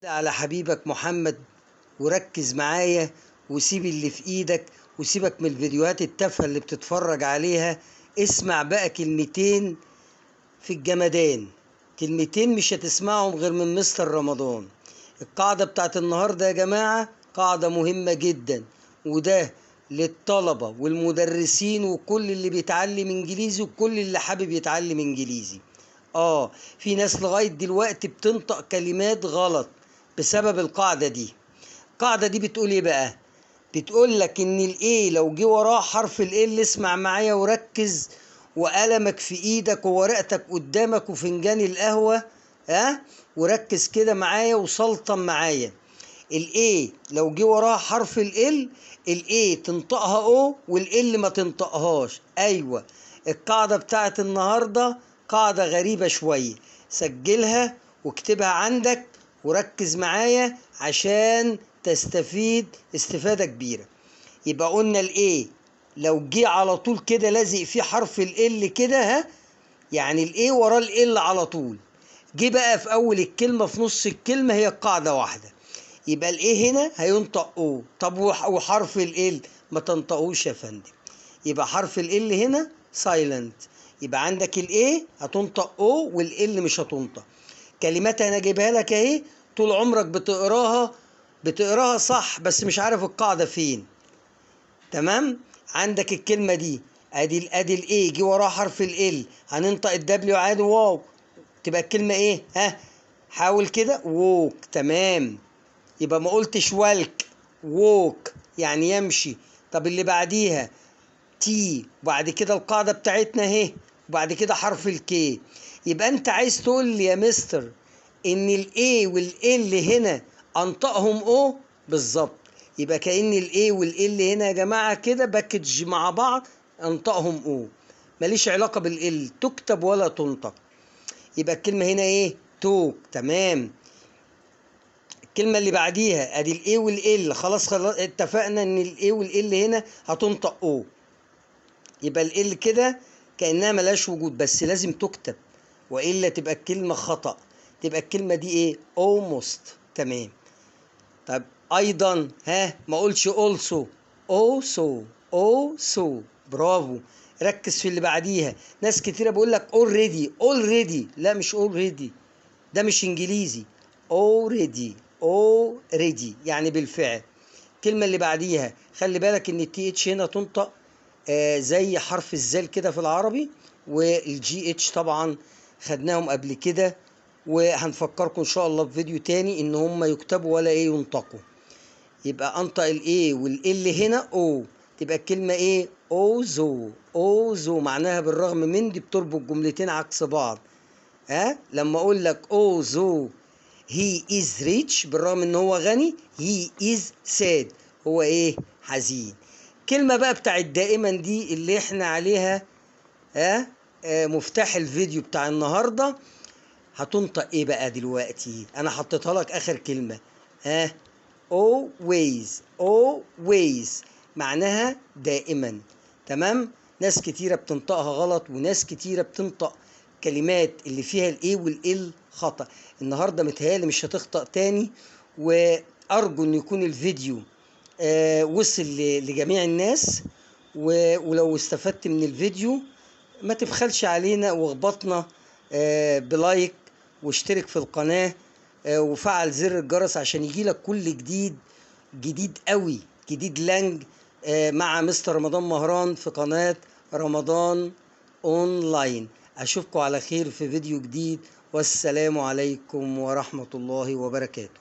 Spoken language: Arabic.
على حبيبك محمد وركز معايا وسيب اللي في ايدك وسيبك من الفيديوهات التافهة اللي بتتفرج عليها. اسمع بقى كلمتين في الجمدان، كلمتين مش هتسمعهم غير من مستر رمضان. القاعدة بتاعت النهاردة يا جماعة قاعدة مهمة جدا، وده للطلبة والمدرسين وكل اللي بيتعلم انجليزي وكل اللي حابب يتعلم انجليزي. في ناس لغاية دلوقتي بتنطق كلمات غلط بسبب القاعدة دي. القاعدة دي بتقول ايه بقى؟ بتقول لك ان الايه لو جه وراه حرف ال اللي اسمع معايا وركز، وقلمك في ايدك وورقتك قدامك وفنجان القهوة، وركز كده معايا وسلطن معايا. الايه لو جه وراها حرف ال الايه تنطقها او والال ما تنطقهاش. ايوه، القاعدة بتاعت النهاردة قاعدة غريبة شوية، سجلها واكتبها عندك وركز معايا عشان تستفيد استفادة كبيرة. يبقى قلنا الايه لو جه على طول كده لازق فيه حرف ال كده، يعني الايه وراه ال على طول. جه بقى في اول الكلمة في نص الكلمة، هي القاعدة واحدة، يبقى الايه هنا هينطق او. طب وحرف ال ما تنطقوش يا فندم، يبقى حرف ال هنا سايلنت. يبقى عندك الايه هتنطق او والال مش هتنطق. كلمات انا جايبها لك اهي، طول عمرك بتقراها صح بس مش عارف القاعده فين. تمام، عندك الكلمه دي ادي الايه جه وراها حرف ال هننطق الدبليو عادي واو، تبقى الكلمه ايه؟ حاول كده ووك. تمام، يبقى ما قلتش والك، ووك يعني يمشي. طب اللي بعديها تي، وبعد كده القاعدة بتاعتنا اهي، وبعد كده حرف الكي. يبقى انت عايز تقول لي يا مستر ان الاي والال هنا انطقهم او؟ بالظبط، يبقى كأن الاي والال هنا يا جماعة كده باكج مع بعض انطقهم او، ماليش علاقة بالال تكتب ولا تنطق. يبقى الكلمة هنا ايه؟ توك. تمام، الكلمة اللي بعديها ادي الاي والال، خلاص اتفقنا ان الاي والال هنا هتنطق او، يبقى ال كده كأنها ملهاش وجود بس لازم تكتب والا تبقى الكلمة خطأ، تبقى الكلمة دي ايه؟ almost. تمام، طب ايضا ما اقولش also، also برافو. ركز في اللي بعديها، ناس كتيرة بقول لك already، لا مش already، ده مش انجليزي. already يعني بالفعل. الكلمة اللي بعديها خلي بالك ان التي اتش هنا تنطق زي حرف الزال كده في العربي، والجي اتش طبعا خدناهم قبل كده، وهنفكركم ان شاء الله في فيديو تاني ان هم يكتبوا ولا ايه ينطقوا. يبقى انطق الايه والال هنا او، تبقى الكلمة ايه؟ اوزو معناها بالرغم من، دي بتربط جملتين عكس بعض. لما اقول لك اوزو he is rich بالرغم ان هو غني، he is sad هو ايه؟ حزين. كلمة بقى بتاعت دائما دي اللي احنا عليها مفتاح الفيديو بتاع النهاردة، هتنطق ايه بقى دلوقتي؟ انا حطيتها لك اخر كلمة. always معناها دائما. تمام، ناس كتيرة بتنطقها غلط وناس كتيرة بتنطق كلمات اللي فيها الايه والال خطأ. النهاردة متهيألي مش هتخطأ تاني، وارجو ان يكون الفيديو وصل لجميع الناس. ولو استفدت من الفيديو ما تبخلش علينا واخبطنا بلايك واشترك في القناة وفعل زر الجرس عشان يجيلك كل جديد قوي، جديد لانج مع مستر رمضان مهران في قناة رمضان اونلاين. اشوفكم على خير في فيديو جديد، والسلام عليكم ورحمة الله وبركاته.